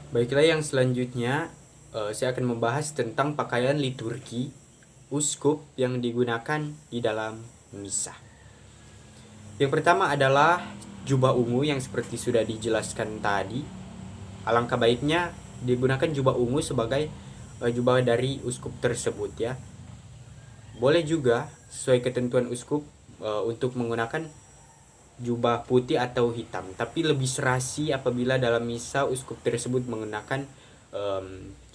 Baiklah, yang selanjutnya saya akan membahas tentang pakaian liturgi uskup yang digunakan di dalam misa. Yang pertama adalah jubah ungu yang seperti sudah dijelaskan tadi. Alangkah baiknya digunakan jubah ungu sebagai jubah dari uskup tersebut ya. Boleh juga sesuai ketentuan uskup untuk menggunakan jubah putih atau hitam, tapi lebih serasi apabila dalam misa uskup tersebut menggunakan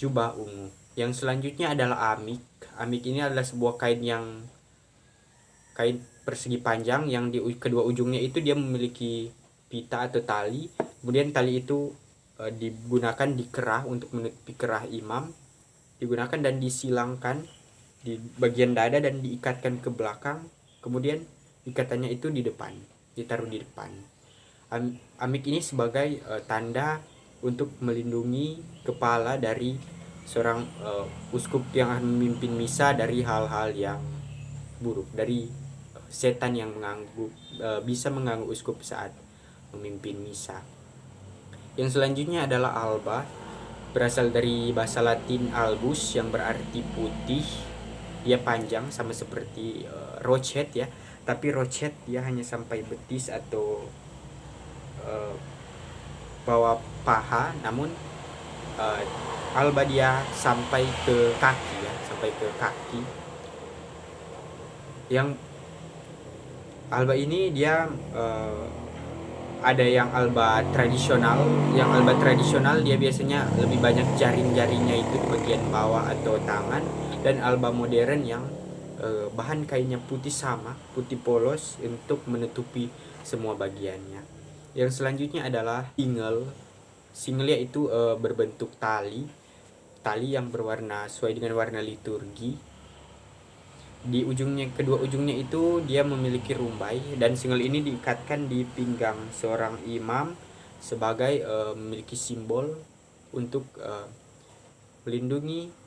jubah ungu. Yang selanjutnya adalah amik. Amik ini adalah sebuah kain persegi panjang yang di kedua ujungnya itu dia memiliki pita atau tali. Kemudian tali itu digunakan di kerah untuk menutupi kerah imam, digunakan dan disilangkan di bagian dada dan diikatkan ke belakang. Kemudian ikatannya itu di depan, ditaruh di depan. Amik ini sebagai tanda untuk melindungi kepala dari seorang uskup yang akan memimpin misa dari hal-hal yang buruk, dari setan yang bisa mengganggu uskup saat memimpin misa. Yang selanjutnya adalah alba, berasal dari bahasa Latin albus yang berarti putih. Dia panjang sama seperti rochet ya, tapi rochet dia hanya sampai betis atau bawah paha, namun alba dia sampai ke kaki ya, sampai ke kaki. Yang alba ini dia ada yang alba tradisional. Yang alba tradisional dia biasanya lebih banyak jaring-jaringnya itu di bagian bawah atau tangan, dan alba modern yang bahan kainnya putih sama, putih polos untuk menutupi semua bagiannya. Yang selanjutnya adalah single. Single yaitu berbentuk tali yang berwarna sesuai dengan warna liturgi. Di ujungnya, kedua ujungnya itu dia memiliki rumbai, dan single ini diikatkan di pinggang seorang imam sebagai memiliki simbol untuk melindungi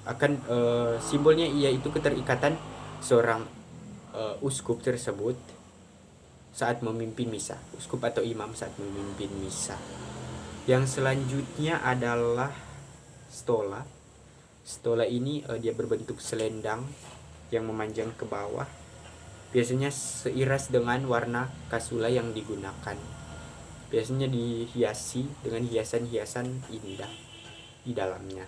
akan simbolnya yaitu keterikatan seorang uskup tersebut saat memimpin misa, uskup atau imam saat memimpin misa. Yang selanjutnya adalah stola. Stola ini dia berbentuk selendang yang memanjang ke bawah, biasanya seiras dengan warna kasula yang digunakan. Biasanya dihiasi dengan hiasan-hiasan indah di dalamnya.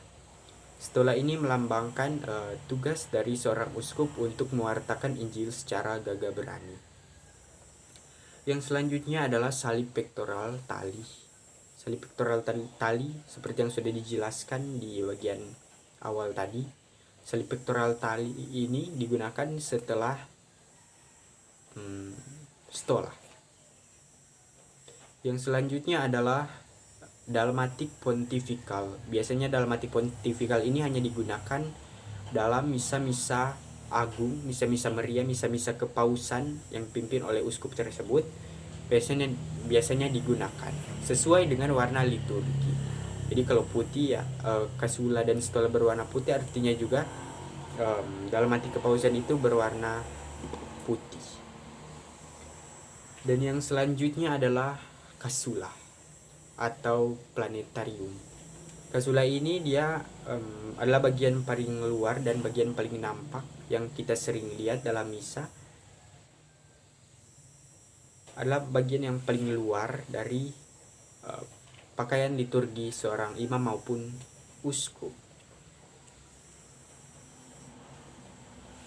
Stola ini melambangkan tugas dari seorang uskup untuk mewartakan Injil secara gagah berani. Yang selanjutnya adalah salib pektoral tali. Salib pektoral tali seperti yang sudah dijelaskan di bagian awal tadi. Salib pektoral tali ini digunakan setelah stola. Yang selanjutnya adalah dalmatik pontifikal. Biasanya dalmatik pontifikal ini hanya digunakan dalam misa-misa agung, misa-misa meriah, misa-misa kepausan yang dipimpin oleh uskup tersebut. Biasanya digunakan sesuai dengan warna liturgi. Jadi kalau putih ya kasula dan stola berwarna putih, artinya juga dalmatik kepausan itu berwarna putih. Dan yang selanjutnya adalah kasula atau planetarium. Kasula ini dia adalah bagian paling luar dan bagian paling nampak yang kita sering lihat dalam misa. Adalah bagian yang paling luar dari pakaian liturgi seorang imam maupun uskup.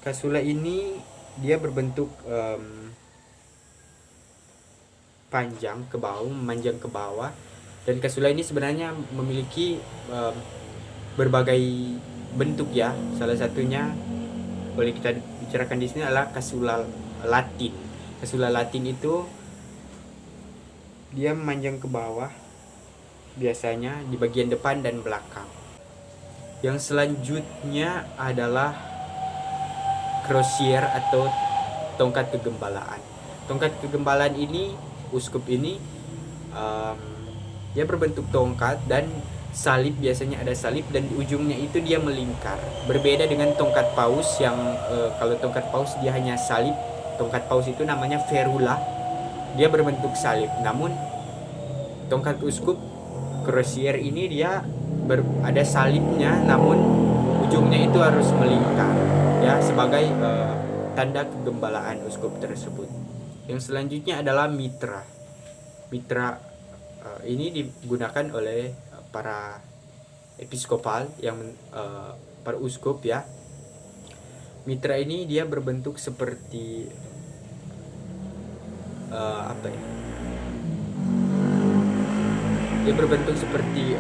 Kasula ini dia berbentuk panjang ke bawah, memanjang ke bawah, dan kasula ini sebenarnya memiliki berbagai bentuk ya. Salah satunya boleh kita bicarakan di sini adalah kasula Latin. Kasula Latin itu dia memanjang ke bawah, biasanya di bagian depan dan belakang. Yang selanjutnya adalah crosier atau tongkat kegembalaan. Tongkat kegembalaan ini, uskup ini dia berbentuk tongkat dan salib, biasanya ada salib, dan di ujungnya itu dia melingkar. Berbeda dengan tongkat paus yang kalau tongkat paus dia hanya salib. Tongkat paus itu namanya ferula, dia berbentuk salib. Namun tongkat uskup Crosier ini dia ada salibnya, namun ujungnya itu harus melingkar ya, sebagai tanda kegembalaan uskup tersebut. Yang selanjutnya adalah mitra. Mitra ini digunakan oleh para episkopal yang para uskup ya. Mitra ini dia berbentuk seperti apa ya? Dia berbentuk seperti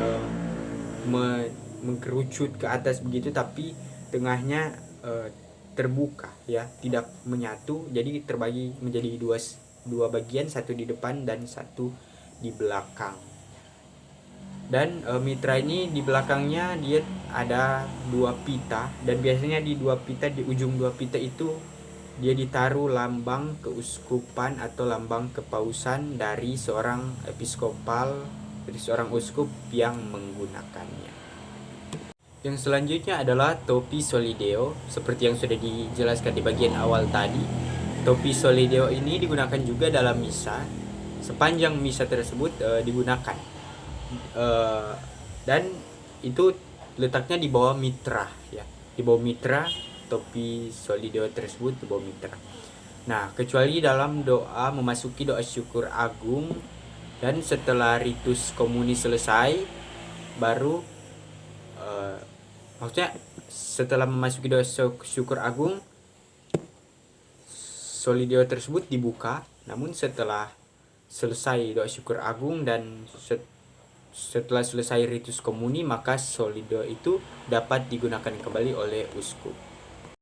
mengkerucut ke atas begitu, tapi tengahnya terbuka ya, tidak menyatu, jadi terbagi menjadi dua bagian, satu di depan dan satu di belakang. Dan mitra ini di belakangnya dia ada dua pita, dan biasanya di dua pita, di ujung dua pita itu dia ditaruh lambang keuskupan atau lambang kepausan dari seorang episkopal, dari seorang uskup yang menggunakannya. Yang selanjutnya adalah topi solideo. Seperti yang sudah dijelaskan di bagian awal tadi, topi solideo ini digunakan juga dalam misa. Sepanjang misa tersebut digunakan, dan itu letaknya di bawah mitra ya, di bawah mitra. Topi solideo tersebut di bawah mitra. Nah, kecuali dalam doa memasuki doa syukur agung, dan setelah ritus komuni selesai, baru maksudnya setelah memasuki doa syukur agung, solideo tersebut dibuka. Namun setelah selesai doa syukur agung dan setelah selesai ritus komuni, maka solideo itu dapat digunakan kembali oleh uskup.